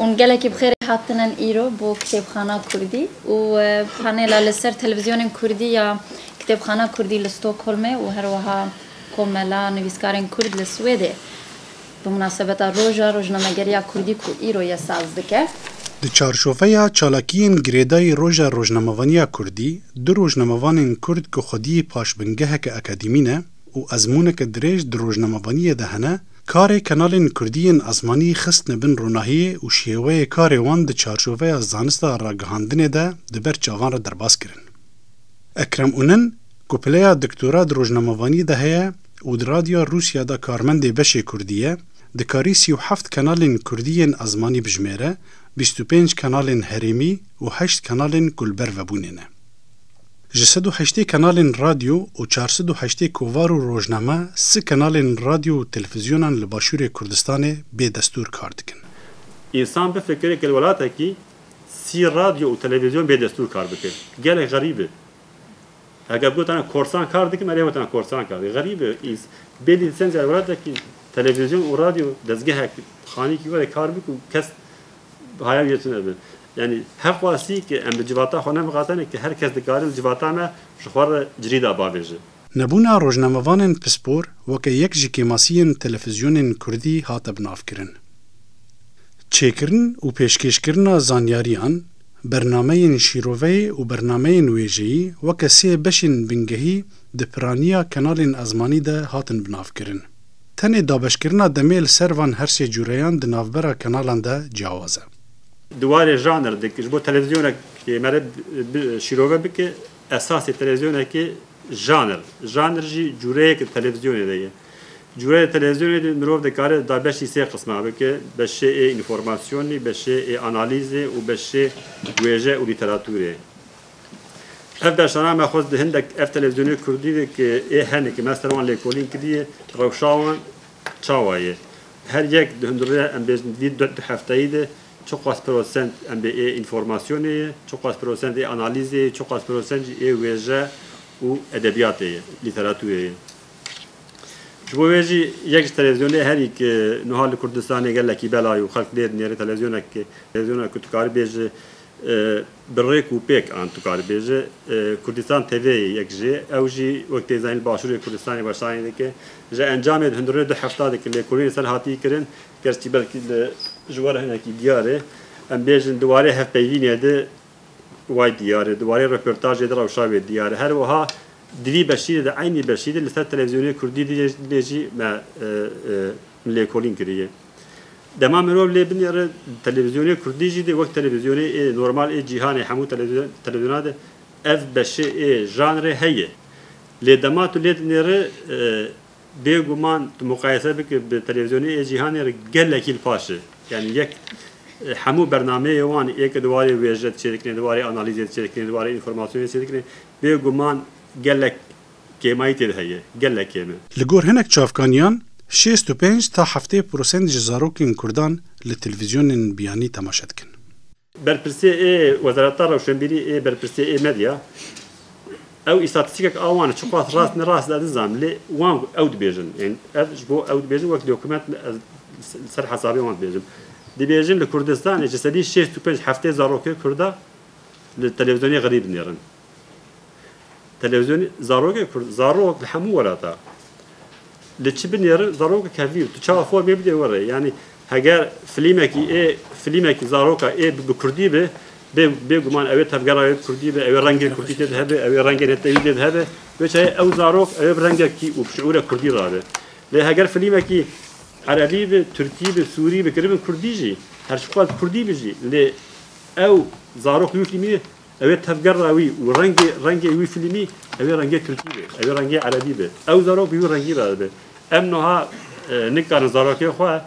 ونقلك بخير حاطنا إيرو بو كتابخانة كردي وبانيلا لسر تلفزيون كردي يا كتابخانة كردي لستوكهولم وهروها كوملا نويسكارين كرد للسويدي بمناسبة روجنامه‌گری‌یا كردي كو إيرو يساز دكه د چارشوفیا چالاکین گریدای روژا روزنامه‌وانیا کردی دو روزنامه‌وانین کرد که خودی پاشبنگه که اکادیمینه و ازمونه که دریج در روزنامه‌وانی دهنه کار کانالین کردیین ازمانی خست نبن روناهی و شیوه کار وان د چارشوفیا زانستا راگهاندنه ده دبر چاوان را درباس کرن. اکرم اونن گوپلیا دکتورا در روزنامه‌وانی دهه و در رادیو روسیا دا کارمند بشه کردیه دکاری 37 کانالین کردیین ازمانی بجمره 25 کانالین هریمی و 8 کانالین گلبر و بونینه. 608 کانالین رادیو و 408 کووار و روزنامه 3 کانالین رادیو و تلویزیونان لباشور کردستان به دستور کار دکن. انسان بفکره که الولاته کی 30 رادیو و تلویزیون به دستور کار بکن. گله غریبه. اگر بگوتن کورسان کار دکن مریه بگوتن کورسان کار دکن. غریبه. به لیسنس الولاته کی تلویزیون و رادیو دستگاه خانی کی ولی کار بکن کس هایم یتونه بید. یعنی هر قاسی که ام جواتا خونه مقاطعنه که هر کس دکاری جواتا ما شخوار جرید آباویجه. نبونا روزنامه‌وانین پسپور وکه یک جکیماسیین تلویزیونین کردی هات بناف کرن. چیکرن و پیشکشکرن زانیاریان برنامه‌ین شیروی و برنامه‌ین ویژه‌ای وکه سی بشین بنگهی دپرانیا کانالین ازمانی ده هاتن بناف کرن. تنه دابشکرنا دمیل سروان هر سی جوریان د ناوبرا کانالان ده جوازه. دواره ژانر دکه جو تلویزیون که مرد شیروه بکه اساس تلویزیون که ژانر جی جوره که تلویزیون دیگه جوره تلویزیون دی مروف دکاره دابشی سه قسمه بکه بشه اینفورماسیونی بشه آنالیزی و بشه ویژه و لیتراتوره اف درشانه ما خود هندک اف تلویزیونی کردی که هنه که مثلا وان لیکولین کدیه روشاوان چاوایه هر یک دهندره ام بیز دو هفته‌ای ده چقدر پروسنت ام بی اینفورماسیونی چقدر پروسنت آنالیزی چقدر پروسنت ویژه و ادبیاتی لیتراتوری جویجی یک تلویزیونی هری که نهال کردستانی گله کی بلای و خلق دید نیره تلویزیونه که تکار بیج برای کوپیک آن تکار بیج کردستان تیوی یک جی اوجی وقت زین باشوری کردستانی باشانی که جا انجام هندره دو هفته که لیکولین سال هاتی کرن کرچی بلکی جوار هنر کی دیاره ام بیجن دواره هف پیوینه ده وای دیاره دواره رپورتاج در روشاوی دیاره هر وها دوی بشید ده عینی بشید لسه تلویزیونی کردی دیجی ما لیکولین کریه دما مرو لبنیاره تلویزیونی کردی جدی وقت تلویزیونی نورمال جهانی همو تلویزیونات اف بشه ژانر هیه لدمات لبنیاره بیگمان مقایسه بک به تلویزیونی جهانی گله کیل پاشه یعنی یک همو برنامه وان یک دواره ویژه چیکن دواره آنالیز چیکن دواره اینفورماسیون چیکن بیگمان گله کیمایی تد هیه گله کیمه لگور هنک چافکانیان 65 تا 70% جزاروکین کردان لتلویزیون بیانی تماشا کن. برپرسی وزارت روشنبیری برپرسی مدیا او استاتستیک آوان چقدر راست دادم لی وان اود بیجن یعنی جو اود بیجن وقت دکومنت سر حسابی وان بیجن دی بیجن لکردستان جسدی 65 هفته زاروکی کرده لتلویزیونی غریب نیرن تلویزیونی زاروکی کرد زاروک همو ولاتا لچی بنیرن زاروک کافی تو چه افوا میبینی وره یعنی اگر فیلمکی زاروکا بکردی به گمان اوی تفگرای کردی به اوی رنگ کردی تهبه اوی رنگ نتایی تهبه بچه او زاروک اوی رنگ کی و بشعور کردی راه له اگر فیلمکی عربی به ترکی به سوری به کریم کردی جی هر شقات کردی بجی له او زاروک یو فیلمی اوی تفگرای و رنگ اوی فیلمی اوی رنگ ترکی به اوی رنگ عربی به او زاروک بیو رنگی راه به امنها نکار زاروکی خواه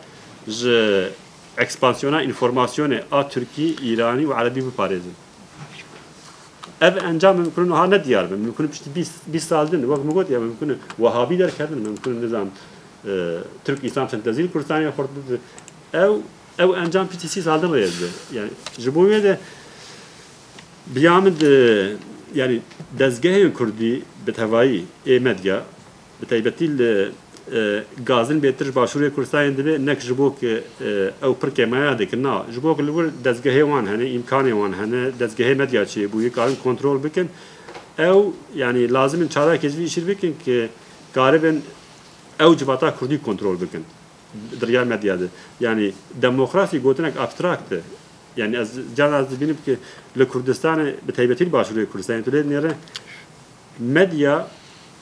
ج اکسپانسیون اینفورماسیون ترکی ایرانی و عربی بپارێزن ev انجام ممکن ها ندیار به ممکن پشت 20 سال دن وقت مگوت یا ممکن وهابی در کردن ممکن نظام ترک اسلام سنتزیل کردستانی خورد او انجام پشت 30 سال دن ریز yani جبویه ده بیامد yani دزگاه کردی به توایی مدیا به تایبتی gazin betir başûrê Kurdistanê dibe nek ji bo ku ew pir kêmaya dikin na ji bo ku li wir dezgehê wan hene îmkanê wan hene dezgehê medya çêbûyî karin kontrol bikin ew yani lazim in çarekê jî îşîr bikin ki garibin ew civata Kurdî kontrol bikin diriya medya de yani demokrasî gotinek abstrakt e yani ez can ez dibînim ki li Kurdistanê bi taybetî başûrê Kurdistanê tu lê dinêre medya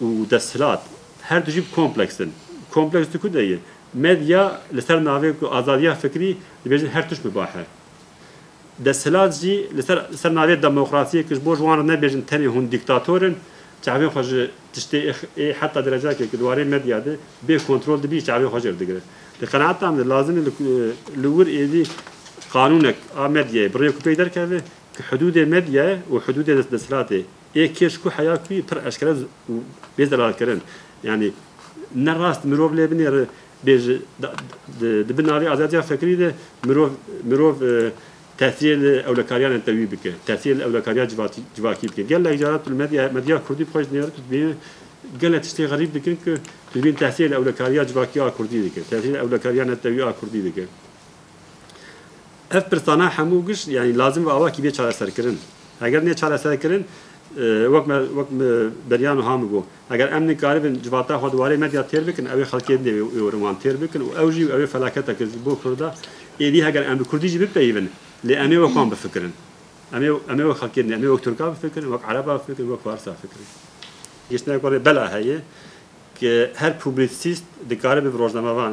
û desthilat her du jî kompleksin kompleks ku de ye medya li ser navê ku azadiya fikrî dibêjin her tişt mibah e desthilat jî li ser navê demokrasiyê ku ji bo ji wan re nebêjin tenê hûn dîktatorin çavên xwe ji tiştê heta derecekê ku diwarê medya de bê kontrol dibî çavên xwe jê digire li qenaetam de lazim e li wir êdî qanûnek a medyayê bi rê ku pê derkeve ki hudûdê medyayê û hudûdê desthilatê ê kêş ku heya ku pir eşkere û bê zelalkirin yani ne rast mirov lê binêre bêje di bin navê azadiya fikrî de mirov tesîrê ewlekariyan tewî bike tesîrê ewlekariya civakî bike gelek carat medya Kurdî xweş dinêre tu dibînî gelek tiştê xerîb dikin ku tu dibîn tesîrê ewlekariya civakî a Kurdî dike tesîrê ewlekariya netewî a Kurdî dike ev pirsana hemû giş yani lazim ve awakî bê çareserkirin eger nê çareserkirin وەک بەریان و هەموو بوو ئەگەر ئەم نکاربن جواتە خۆ دوارەی مەدیا تێر بکن ئەوێ خەڵکێ وەروان تێر بکن و ئەو ژی ئەوێ فەلاکەتە کرد بۆ کووردا ئێدی هەگەر ئەم کوردیژی بپەیون لێ ئەمێ وەکوان بفکرن ئەمێ وەک خەڵکێ ئەمێ وەک تورکا بفکرن وەک عەرەبا بفکرن وەک فارسا بفکرن گەشتنەک وەڕێ بەلا هەیە کە هەر پوبلیسیست دکارە بە ڕۆژنامەوان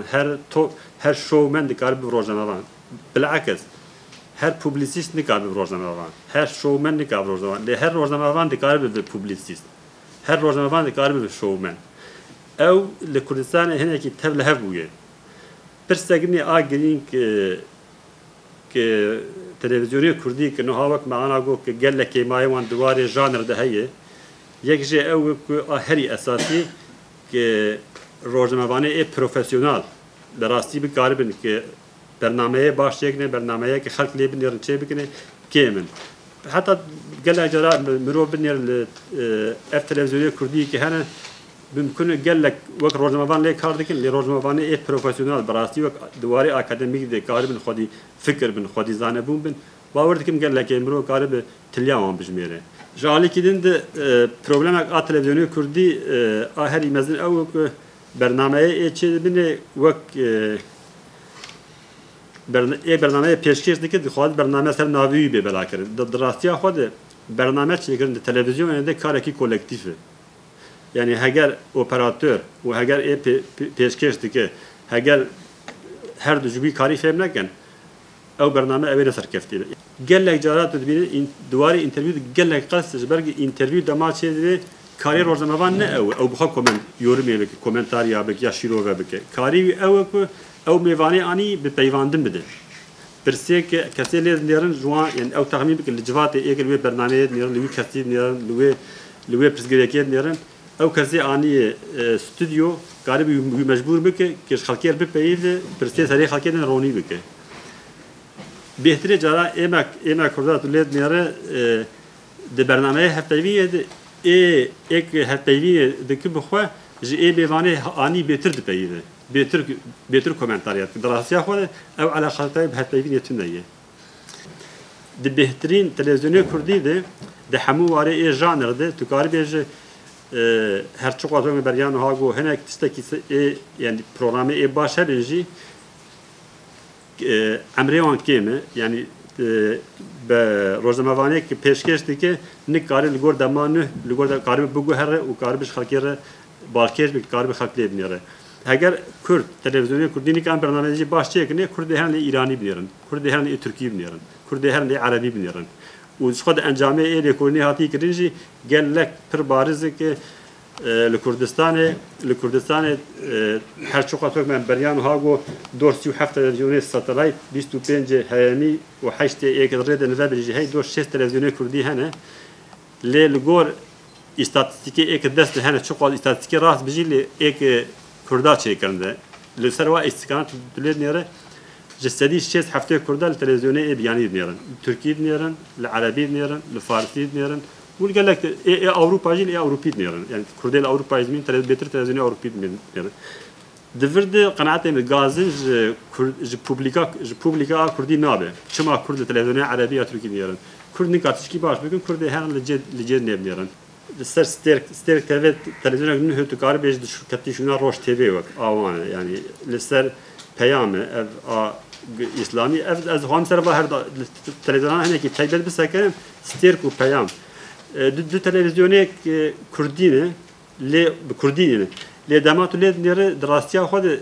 هەر شۆمەن دکارە بە ڕۆژنامەوان بالعکس her publisist nikab rojnamevan her showman nikab rojnamevan le her rojnamevan dikar be publisist her rojnamevan dikar be showman ew li Kurdistanê hinekî tev li hev bûye pirsegirnê a girîn ki televizyonê Kurdî ki niha wek meana got ki gelek kêmayê wan diwarê janr de heye yek jê ew ku a herî esasî ki rojnamevanê ê profesyonal bi rastî bikaribin ki برنامه باش یکنه برنامه که خلق لی بنیرن چه بکنه کیمن حتی گله جرا مرو بنیر اف تلویزیونی کردی که هنه ممکنه گله وقت روزنامه‌وان لی کار دکن لی روزنامه‌وان ای پروفسیونال براستی وقت دواری اکادمیک ده کاری بن خودی فکر بن خودی زانه بون بن باور دکم گله که مرو کاری به تلیام بجمیره جالی کدین ده پروبلم ا تلویزیونی کردی هری مزن او برنامه ای چه بنه وقت برنامه پیشکش دکه خود برنامه سر ناوی به بلا کرد دراستی خود برنامه چی کرد تلویزیون ده کاری کلکتیفه یعنی اگر اپراتور و اگر پیشکش دکه اگر هر دو جوی کاری فهم نکن او برنامه اولی سرکفتیه گلک جارات ببینید این دواری اینترویو گلک قصد برگ اینترویو دما چه دی کاری روزنامه‌وان نه او بخواد کامنت یورمی بک کامنتار یا بک یا شیرو بک کاری او او میوانی آنی به پیواندن بده برسه که کسی لیز نیرن جوان یعنی او تخمین بکن لجوات ایک لوی برنامه نیرن لوی کسی نیرن لوی پرسگریکیت نیرن او کسی آنی استودیو کاری بی مجبور بکه که خالکیر بپیده برسه سری خالکیر رونی بکه بهتره جرا ایما کردات لیز نیره ده برنامه هفته‌ویه ایک هفته‌ویه دکی بخواه جی ای میوانی آنی بهتر دپیده بهتر کومنتاریات دراسیا خود او علاقاتی به هتبین یتنیه ده بهترین تلویزیونی کردی ده همو واره ای ژانر ده تو کاری بیشه هر چه قطعه بریان ها گو هنگ تستکی یعنی برنامه ای باشه بنجی امریان کیمه یعنی به روزنامه‌وانی که پیشکش دیگه نکاری لگور دمانه لگور کاری بگو هره و کاری بش خالکیره بالکیش به کاری به خالکلی بنیاره اگر کرد تلویزیونی کردی نیکان برنامه‌ای باشه کنه کرد هرن ایرانی بنیرن کرد هرن ترکی بنیرن کرد هرن عربی بنیرن و خود انجامه ای کنی هاتی کردنجی گلک پر بارزه که لکردستان هر چقدر من بریان هاگو 207 تلویزیون ساتلایت 25 هیمی و 8 یک رد نوبرجی هی 26 تلویزیون کردی هنه لگور استاتستیکی یک دست هنه چقدر استاتستیکی راست بجی یک کردا چه کرده لسر و استقامت دولت نیاره جسدی 6 هفته کردا تلویزیونی بیانی نیارن ترکی نیارن العربی نیارن الفارسی نیارن ولی لك اوروبا جيل اوروبي نیارن یعنی کردی اوروبا زمین بهتر تلویزیونی اوروبی نیارن دفرد قناعتي من غازن ج بوبليكا كردي نابه شما كرد تلفزيون عربيه تركي ديرن كرد نكاتشكي باش بكن كرد هان لجد نبنيرن السر ستير تلفزيون انه تقار بيج كتي شنو روش تي في وك اوان يعني لسر بيام اسلامي از هم سر هر تلفزيون هناك تايبل بسكن ستير كو بيام دو تلفزيون كردينه لي بكردينه لي دامات لي نير دراستيا خود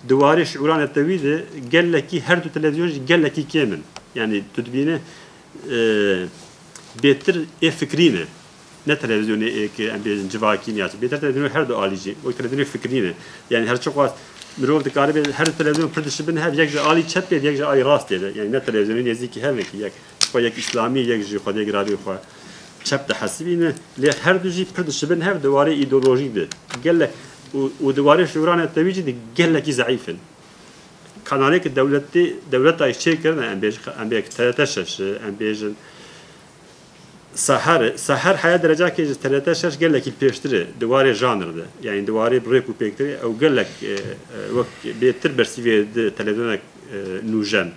دواري شعوران التويد قال لك هر دو تلفزيون قال لك كامل يعني تدبينه بيتر فكرينه نه تلفزيون که ام بیشتر جواکی نیست بهتر تلفزیون هر دو عالیه و تلفزیون فکرینه یعنی هر چقدر مرور دکاره به هر تلفزیون پردش بین هم یک جا عالی چپ یک جا عالی راست دیده یعنی نه تلفزیون نزدیکی هم یک اسلامی یک جی خدای گرایی خوا چپ تحسبینه لی هر دو جی پردش بین هم دواره ایدئولوژی ده گله و دواره شوران التویجی ده گله کی ضعیفن کانالی که دولت ایشی کرده ام بیشتر تشش ام بیشتر سحر حياة درجة كي ثلاثة شش قال لك البيشتري دواري جانر ده يعني دواري بريك وبيكتري أو قال لك وقت بيتربر سيفي تلفزيونك نوجان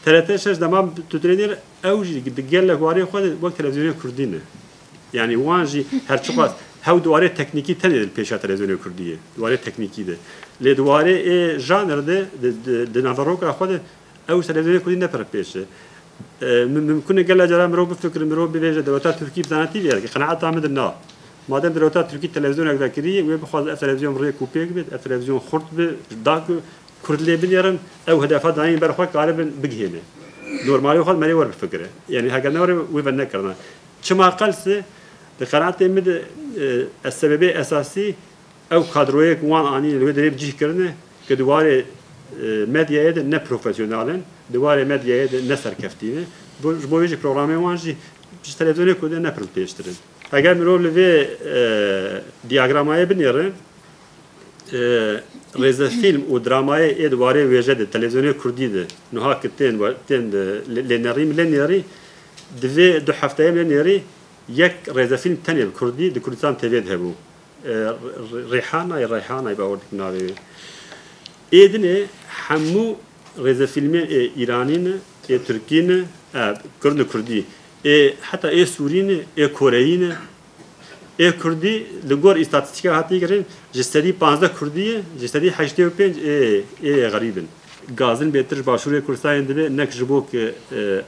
ثلاثة شش دمام تدرينير أوجي قال لك واري خود وقت تلفزيون كردينه يعني وانجي هرشقاس هاو دواري تكنيكي تاني البيشة تلفزيون كردية دواري تكنيكي ده لدواري جانر ده نافروك أخذ أو تلفزيون كردينه بر بيشه ممكن قال جرا مرو بفكر مرو بيجا دولتات تركي بزانتي بيرك قناعه عامد النا ما دام دولتات تركي تلفزيون ذاكريه وبخاز تلفزيون ري كوبيك بيت تلفزيون خرط داك كرد لي بنيرن او هدفات داين برخوا غالبا بقهينه نورمالي خد مالي ور بفكره يعني هكا نور ويبنى كرنا شما قلس لقناعه مد السبب اساسي او كادرويك وان اني اللي دريب جي كرنه كدواري ميديا نه بروفيسيونالن دواره مدیا نسر کفتینه بویج برنامه وانجی تلفزیونی کود نه پر پیشترن اگر مرو لوی دیاگرامای بنیره رز فیلم و درامای دواره وجد تلفزیونی کردی ده نها کتن و تن لنری دوی دو هفته لنری یک رز فیلم تنی کردی د کردستان تیوید هبو ریحانه باورد کناری ایدنه همو رز فیلم ایرانیه ترکیه کرد کردی حتی سورینه کرهینه کردی لگور استاتستیکا هاتی کرد جستدی 15 کردیه جستدی 85 غریبن گازن بهتر باشوری کردستان دبی نک جبوک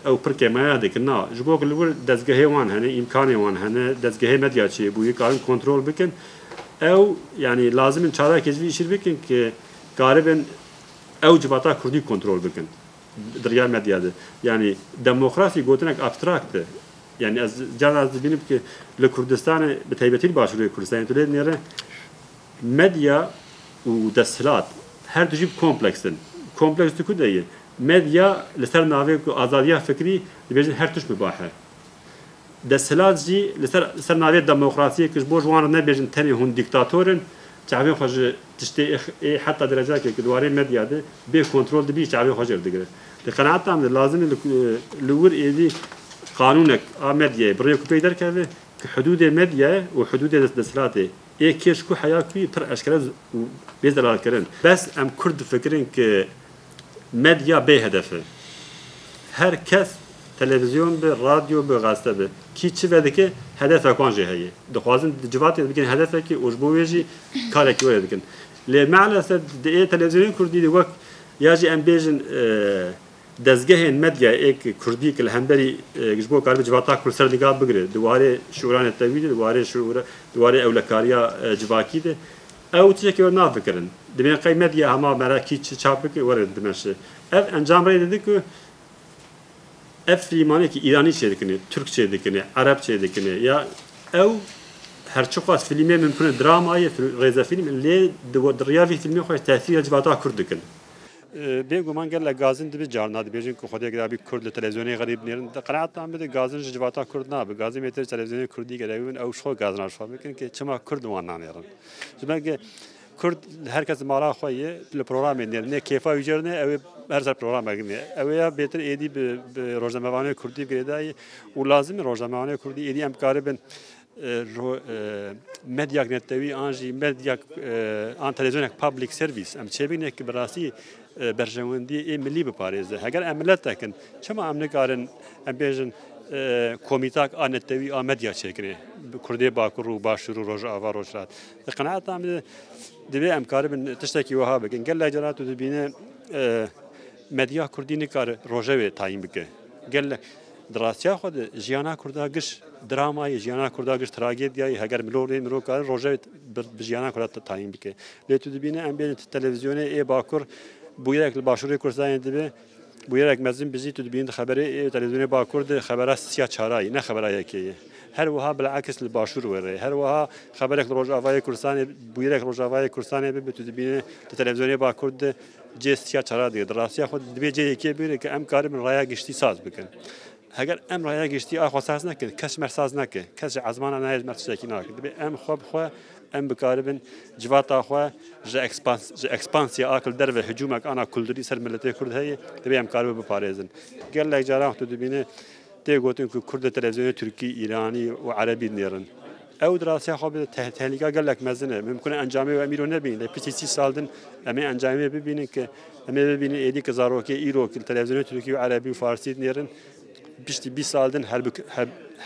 او پرکه ما دکنا جبوک لگور دستگاه وان هنه امکان وان هنه دستگاه مدیا چی بوی کارن کنترل بکن او يعني لازم ان شاء كيجي يشير بكن ك غالبا او جباتا كردي كنترول بكن دريا مدياده يعني ديمقراطي قوتنك ابستراكت يعني از جانا بينب ك لكردستان بتايبتي باشوري كردستان تولد نيره ميديا ودسلات هر دوجي كومبلكسن كومبلكس تكوديه ميديا لسر ناوي ازاديه فكري بيجن هر توش مباحه دسلات جي لسر ناوي ديمقراطيه كش بوجوان نه بيجن تاني هون ديكتاتورن تعبين خرج تشتي حتى درجات كدواري ميديا ده بي كنترول دبي تعبين خرج دغره القناعه تام لازم لور ايدي قانونك ميديا بريكو بيدر كذا حدود ميديا وحدود دسلات كيش كو حياكي تر اشكال بيزدلال كرن بس ام كرد فكرين ك ميديا به هدفه هر کس تلویزیون به رادیو به غازه به کی چی وده که هدف اکانجه هیه دخوازن جوات بگن هدفه که اوجبویجی کاری که ورد کن لی معلسه دی تلویزیون کردی دی وقت یاجی ام بیجن دزگه مدیا ایک کردی که همبری گجبو کار به جواتا کل سر نگاه بگیره دواره شوران التویج دواره اولکاریا جواکی ده او چیزی که ورنا فکرن دبین قای مدیا هما مرا کی چی چاپ که ورد دمشه اف انجام رای که افریمانی که ایرانی چه دکنه، ترک چه دکنه، عرب چه دکنه یا او هر چقدر فیلمی ممکنه درامایی رضا فیلم لی دریافی فیلمی خوش تاثیر جواتا کرد دکن. بگو من قال لگازن دبی جارنا دبیجن که خودی گرابی کرد تلویزیونی غریب نیرن قناعت هم بده گازن جواتا کرد نه به گازن میتر تلویزیونی کردی گرایون او شو گازن ارشاد میکن که چما کرد وان نیرن. جمعه کرد هر کس مالا خویه لپرنامه نیرن کیفا ویجرنه او هر سر برنامه بگیره. اویا بهتر ایدی به روزنامه‌نامه کردی گریدایی و لازم روزنامه‌نامه کردی ایدی امکاری بن مدیاک نتوی آنجی مدیاک آن تلویزیونک پابلیک سرویس ام چه بینه که براسی برجواندی ملی بپارێزه هەگەر ئەم ملت دەکەن چما ئەم نکارن ئەم بێژن کۆمیتاک ئا نەتەوی ئا مەدیا چێکرێ کوردێ باکوڕ و باشوور و ڕۆژئاوا ڕۆژهەڵات قەناعەتام دەبێ ئەم کارە بن تشتێکی وەها بکەن گەل لای جارات و دەبینێ مەدیا کوردی نکارە ڕۆژەوێ تاین بکە گەل دراستیا خود ژیانا کوردا گشت درامای ژیانا کوردا گشت تراژدیای هەگەر مرۆڤ کار ڕۆژەوێ ژیانا کوردا تاین بکە لێ تو دەبینێ ئەم بێن تەلەڤیزیۆنێ ئێ باکوڕ بویەک لە باشووری کوردستانی دەبێ بویەک مەزن بزی تو دەبین خەبەرێ تەلەڤیزیۆنێ باکوور خەبەرە سیا چارایی نە خەبەرایەکەیە هەروەها بالعکس لە باشوور وەرێ هەروەها خەبەرێک لە ڕۆژئاوای کوردستانی بویەک ڕۆژئاوای کوردستانی بێ تو دەبینێ لە تەلەڤیزیۆنێ باکوور جێ سیا چارا دێ دراستیا خۆ دەبێ جێیەکێ بێرێ کە ئەم کارە من ڕایە گشتی ساز بکەن هەگەر ئەم ڕایە گشتی ئاخوا ساز نەکەن کەس مەرساز نەکە کەس عەزمانە نایێت مەرسێکی ناکە دەبێ ئەم خۆ بخوا ئەم بکاربن جواتاخوا ji ekspansiya akil derve hücumek ana kulturî ser milletê Kurd heye dibê em karibû biparêzin. Gelek caran tu dibîne tê gotin ku Kurd televizyonê Türkî, İranî û Erebî nêrin. Ew dirasiya xwe bi tehlîka gelek mezin e. Mimkun e encamê em îro nebînin. Lê piştî 30 sal din em ê encamê bibînin ki em ê bibînin êdî ki zarokê îro ki televizyonê Türkî û Erebî û Farsî nêrin piştî 20 sal din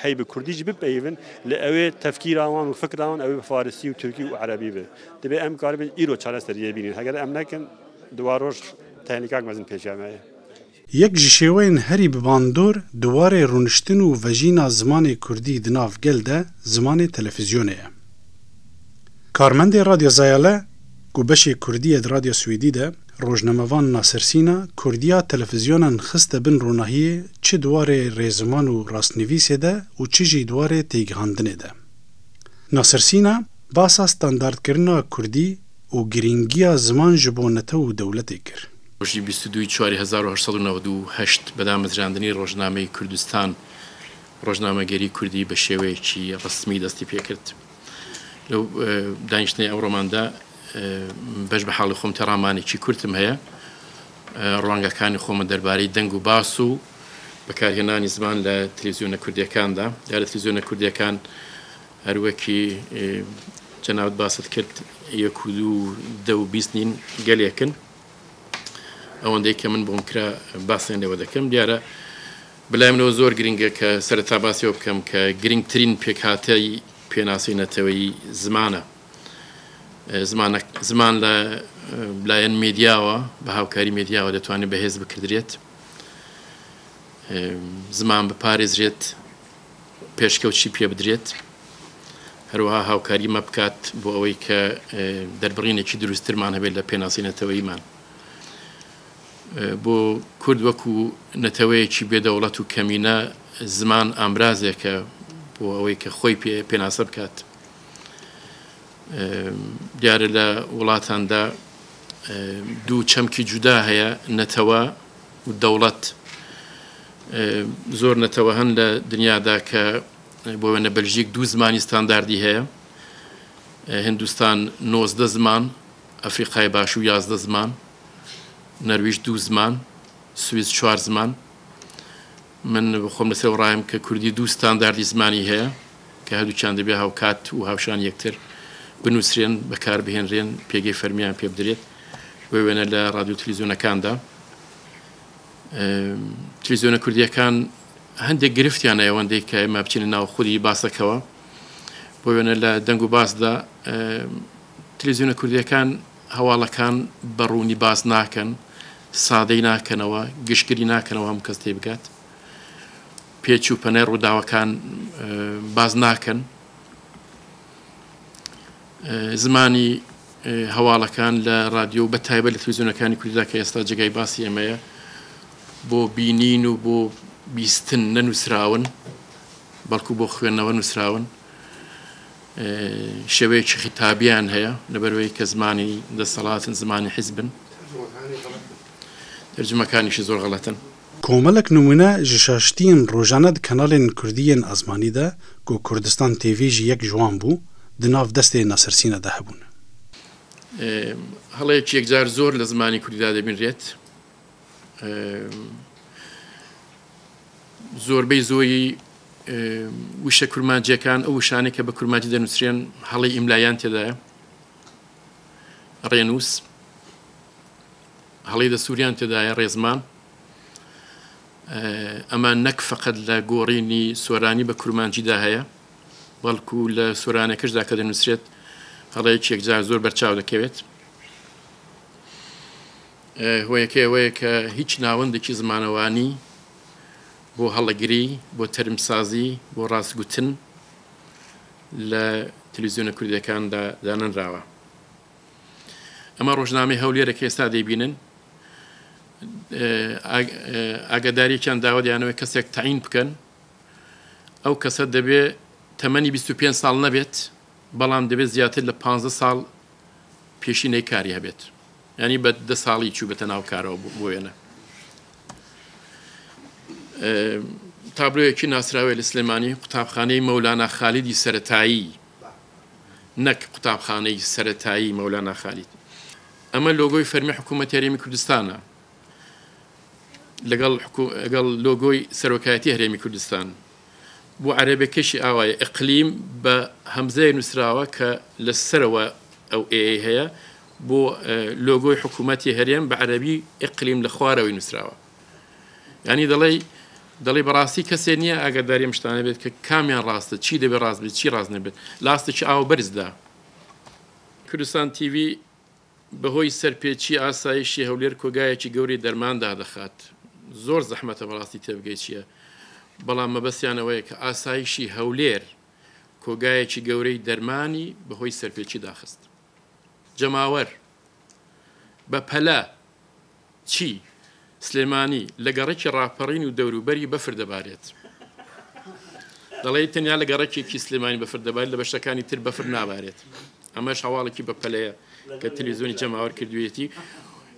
هی به کردی جبه پیون لعوه تفکیر آن و فکر آن اوه فارسی و ترکی و عربی به دبی ام کار به ایرو چاله سریه بینین اگر ام نکن دواروش تکنیکاک مزن پیشامه یک جشوین هری بباندور دواره رونشتن و وجینا زمان کردی دناف گلده زمان تلفزیونه کارمند رادیو زایاله گوبشی کردی رادیو سویدی ده روزنامه‌وان ناصرسینا کردیا تلویزیونن خسته بن روناهی چه دواره رزمان و راستنویسه ده و چه جی دواره تیگهاندنه ده. ناصرسینا باسا ستاندارد کرنا کردی و گرینگیا زمان جبونته و دولتی کر. روزی 22/4/1898 بەدامەزراندنی ڕۆژنامەی کوردستان ڕۆژنامەگەری کوردی بە شێوەیەکی ڕسمی دەستی پێکرد. لەو دانیشتنی ئەو ڕۆماندا بەش بە حاڵی خۆم تەڕامانێکی کورتم هەیە ڕوانگەکانی خۆمە دەربارەی دەنگ و باس و بەکارهێنانی زمان لە تەلەڤیزیۆنە کوردیەکاندا یا لە تەلەڤیزیۆنە کوردیەکان هەروەکی جەنابەت باست کرد 1 نین گەلێکن ئەوەندەی کە من بۆم کرا باسیان لێوە دەکەم دیارە بەلای منەوە زۆر گرنگە کە سەرەتا باسیەوە بکەم کە گرنگترین پێکهاتەی پێناسینەتەوەی زمانە زمان لە لایەن میدیاوە بە هاوکاری میدیاوە دەتوانێت بەهێز بکردرێت زمان بپارێزرێت پێشکەوتشی پێ بدرێت هەروەها هاوکاری مە بکات بۆ ئەوەی کە دەربڕینێکی دروستترمان هەبێت لە پێناسینەتەوەیمان بۆ کورد وەکو نەتەوەیەکی بێدەوڵەت و کەمینە زمان ئامرازێکە بۆ ئەوەی کە خۆی پێناسە بکات دیارە لە وڵاتاندا دوو چەمکی جودا هەیە نەتەوە و دەوڵەت زۆر نەتەوە هەن لە دنیادا کە بۆ وێنە بەلژیک 2 زمانی ستانداردی هەیە هندوستان 19 زمان ئەفریقای باشوور 11 زمان نەرویج 2 زمان سویس 4 زمان من بخۆم لەسەر ڕایم کە کوردی 2 ستانداردی زمانی هەیە کە هەردووچیان دەبێ هاوکات و هاوشان یەکتر بنووسرێن بەکاربهێنرێن پێگەی فەرمیان پێ بدرێت بۆ وێنە لە ڕادیۆ تەلەڤیزیۆنەکاندا تەلەڤیزیۆنە کوردیەکان هەندێک گرفتیان هەیە ئەوەندەی کە ئێمە بچینە ناو خودی باسەکەوە بۆ وێنە لە دەنگ و باسدا تەلەڤیزیۆنە کوردیەکان هەواڵەکان بەڕوونی باس ناکەن سادەی ناکەنەوە گشتگیری ناکەنەوە هەموو کەس تێ بگات پێچ و پەنای ڕووداوەکان باز ناکەن زمانی هەواڵەکان لە ڕادیۆ بە تایبەت لە تەلەڤیزیۆنەکانی کوردیدا کە ئێستا جێگای باسی ئێمەیە بۆ بینین و بۆ بیستن نەنووسراون بەڵکو بۆ خوێندنەوە نووسراون شێوەیەکی خیتابیان هەیە لەبەرەوەی کە زمانی دەسەڵاتن زمانی حیزبن تەرجمەکانیشی زۆر غەڵەتن کۆمەڵێک نمونە ji şaştiyên rojane di kanalên Kurdiyên Ezmanî de ku Kurdistan TV jî yek ji wan bû di nav destê Nasersîna de hebûn. هەڵەیەکی یەکجار زۆر لە زمانی کوردیدا دەبینرێت زۆربەی زۆری وشە کورمانجیەکان ئەو وشانێک کە بە کورمانجی دەنووسرێن هەڵی ئیملایان تێدایە ڕێنووس هەڵی دەستوریان تێدایە ڕێزمان ئەمە نەک فقط لە گۆڕینی سۆرانی بە کورمانجیدا هەیە بەڵکو لە سۆرانەکەشدا کە دەنووسرێت هەڵەیەک یەکجار زۆر بەرچاو دەکەوێت هۆیەکە ئەوەیە کە هیچ ناوەندێکی زمانەوانی بۆ هەڵەگری بۆ تەرمسازی بۆ ڕاستگوتن لە تەلەڤیزیۆنە کوردیەکاندا دانەنراوە ئەمە ڕۆژنامەی هەولێرە کە ئێستا دەیبینن ئاگاداریەکیان داوەدیانەوەی کەسێک تەعین بکەن ئەو کەسە دەبێت تەمەنی 25 ساڵ نەبێت بەڵام دەبێت زیاتر لە 15 ساڵ پێشینەی کاری هەبێت ینی بە 10 ساڵی چوو بێتە ناو کارەوە بۆ وێنە تابلۆیەکی ناسراوی لە سلێمانی قوتابخانەی مەولانا خالیدی سەرەتایی نەک قوتابخانەی سەرەتایی مەولانا خالید ئەمە لۆگۆی فەرمی حکوومەتی هەرێمی کوردستانە لەگەڵ لۆگۆی سەرۆکایەتی هەرێمی کوردستان بۆ عەرەبەکەشی ئاوایە ئیقلیم بە هەمزەیە نووسراوە کە لەسەرەوە ئەو هەیە بۆ لۆگۆی حکوومەتی هەرێم بە عەرەبی ئیقلیم لە خوارەوەی نووسراوە ینی دەڵێ بەڕاستی کەسێ نییە ئاگاداری شتانە بێت کە کامیان ڕاستە چی دەبێت ڕاست بێت چی ڕاست نەبێت لاستێکی ئاو بەرزدا کوردستان تیڤ بەهۆی سەرپێچی ئاسایشی هەولێر کۆگایەکی گەوری دەرماندا دەخات زۆر زەحمەتە بەڕاستی تێبگەی چییە بەڵام مەبەستیانەوەیە کە ئاسایشی هەولێر کۆگایەکی گەورەی دەرمانی بەهۆی سەرپێچی داخست جەماوەر بە پەلە چی سلێمانی لە گەڕێکی ڕاپەڕین و دەوروبەری بەفر دەبارێت دەڵێ تەنیا لە گەڕێکێکی سلێمانی بەفر دەبارێت لە بەشەکانی تر بەفر نابارێت ئەمەش هەواڵێکی بە پەلەیە کە تەلەڤیزیۆنی جەماوەر کردوویەتی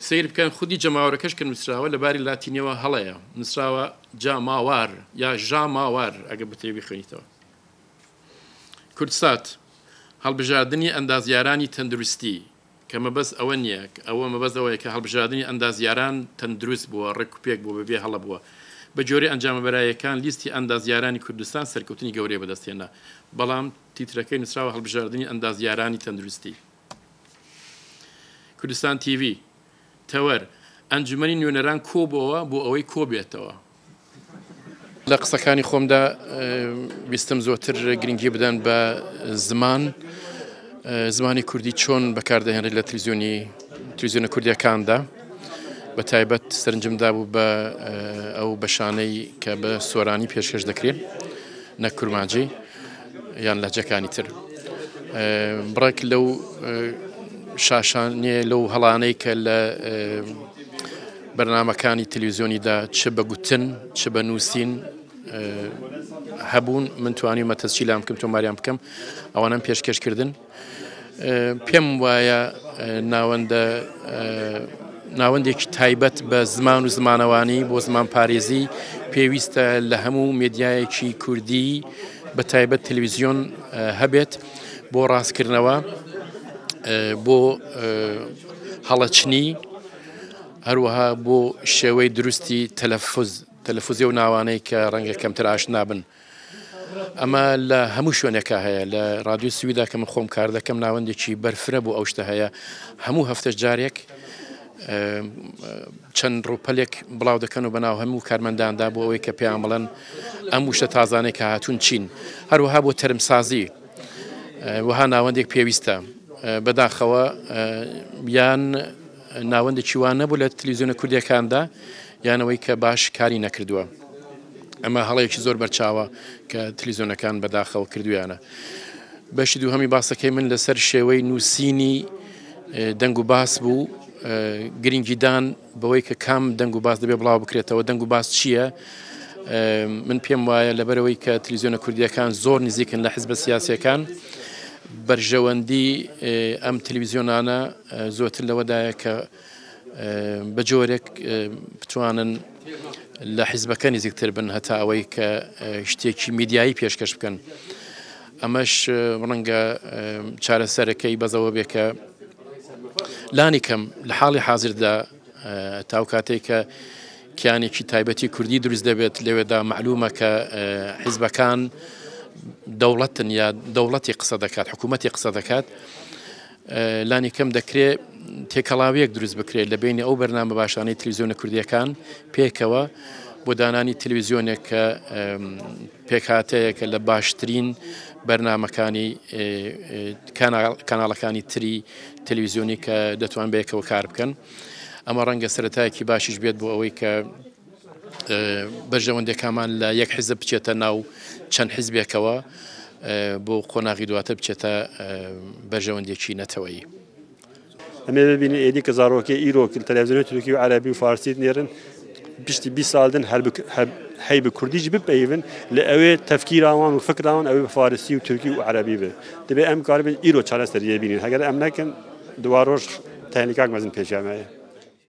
سیر بکەن خودی جەماوەرەکەش کە نووسراوە لەباری لاتینیەوە هەڵەیە نووسراوە جاماوار یا ژاماوار ئەگە بتێوی خوێنیتەوە کوردسات هەڵبژاردننی ئەندازیارانی تەندروستی کە مەبەست ئەوە نییە ئەوە مەبەستەوەیە کە هەڵبژاردننی ئەندازیاران تەندروست بووە ڕێک و پێک بوو بەبێ هەڵە بووە بە جۆری ئەنجامەبەرایەکان لیستی ئەندازیارانی کوردستان سەرکەوتنی گەورەی بەدەستێنا بەڵام تیترەکەی نووسراوە هەڵبژاردننی ئەندازیارانی تەندروستی کوردستان تیڤ تەوەر ئەنجومەنی نوێنەران کۆبەوە بۆ ئەوەی کۆبێتەوە لە قسەکانی خۆمدا ویستم زۆرتر گرنگی بدەن بە زمانی کوردی چۆن بەکاردەهێنرێت لە تەلەڤیزیۆنە کوردیەکاندا بە تایبەت سەرنجمدا بوو بە ئەو بەشانەی کە بە سۆرانی پێشکەش دەکرێن نەک کورمانجی یان لەهجەکانی تر بڕێک لەو شاشانێ لەو هەڵانەی کە لە بەرنامەکانی تەلەڤیزیۆنیدا چ بە گوتن چ بە نووسین هەبوون من توانیمە تەسجیلام بکەم تۆماریان بکەم ئەوانم پێشکەشکردن پێم وایە ناوەندێکی تایبەت بە زمان و زمانەوانی بۆ زمان پارێزی پێویستە لە هەموو مێدیایەکی کوردی بە تایبەت تەلەڤیزیۆن هەبێت بۆ ڕاستکردنەوە بۆ هەڵەچنی هەروەها بۆ شێوەی دروستی تەلەفوزی و ناوانەی کە ڕەنگە کەمتر ئاشنا بن ئەمە لە هەموو شوێنێکە هەیە لە ڕادیۆ سویدا کە من خۆم کار دەکەم ناوەندێکی بەرفرە بۆ ئەو شتە هەیە هەموو هەفتەش جارێک چەند ڕووپەلێک بڵاو دەکەن و بەناو هەموو کارمەنداندا بۆ ئەوەی کە پێیان بڵێن ئەم وشە تازانەی کە هاتوون چین هەروەها بۆ تەرمسازی وەها ناوەندێک پێویستە بەداخەوە یان ناوەندێکی وان نەبوو لە تەلەڤیزیۆنە کوردیەکاندا یانەوەی کە باش کاری نەکردووە ئەمە هەڵەیەکی زۆر بەرچاوە کە تەلەڤیزیۆنەکان بەداخەوە کردویانە بەشی دووهەمی باسەکەی من لەسەر شێوەی نووسینی دەنگ و باس بوو گرنگیدان بەوەی کە کام دەنگ و باس دەبێ بڵاو بکرێتەوە دەنگ و باس چییە من پێم وایە لەبەرەوەی کە تەلەڤیزیۆنە کوردیەکان زۆر نزیکن لە حیزبە سیاسیەکان بەرژەوەندی ئەم تەلەڤیزیۆنانە زۆرتر لەوەدایە کە بە جۆرێک بتوانن لە حیزبەکە نزیکتر بن هەتا ئەوەی کە شتێکی میدیایی پێشکەش بکەن ئەمەش ڕەنگە چارەسەرەکەی بەزەوە بێ کە لانی کەم لە حاڵی حازردا تاو کاتێک کە کیانێکی تایبەتی کوردی دروست دەبێت لەوێدا معلومە کە حیزبەکان دەوڵەتن یا دەوڵەتی قسە دەکات حکوومەتی قسە دەکات لانی کەم دەکرێت تێکەڵاویەک دروست بکرێت لە بینی ئەو بەرنامە باشانەی تلویزیۆنە کوردیەکان پێکەوە بۆ دانانی تلویزیۆنێک کە پێکهاتەیەکە لە باشترین بەرنامەکانی کاناڵەکانی تری تلویزیۆنی کە دەتوان بەیەکەوە کار بکەن ئەمە ڕەنگە سەرەتایەکی باشیش بێت بۆ ئەوەی کە بەرژەوەندەکەمان لە یەک حیزب بچێتە ناو چەند حیزبێکەوە بۆ قۆناغی دواتر بچێتە بەرژەوەندێکی نەتەوەیی. ئەمێ ببینی ئێدی کە زارۆکێ ئیرۆ تەلەڤیزیۆنی تورکی و عەرەبی و فارسیت نێرن پشتی 20 ساڵدن هەی بە کوردیش بپەیون لە ئەوێ تەفکیراوان و فکراوان ئەوێ بە فارسی و تورکی و عەرەبی بێ دەبێ ئەم کار بێت ئیرۆ چارەسەریە بینین هەگەر ئەم نەکەن دوا ڕۆژ تەکنیکاک مەزن پێشیامەیە.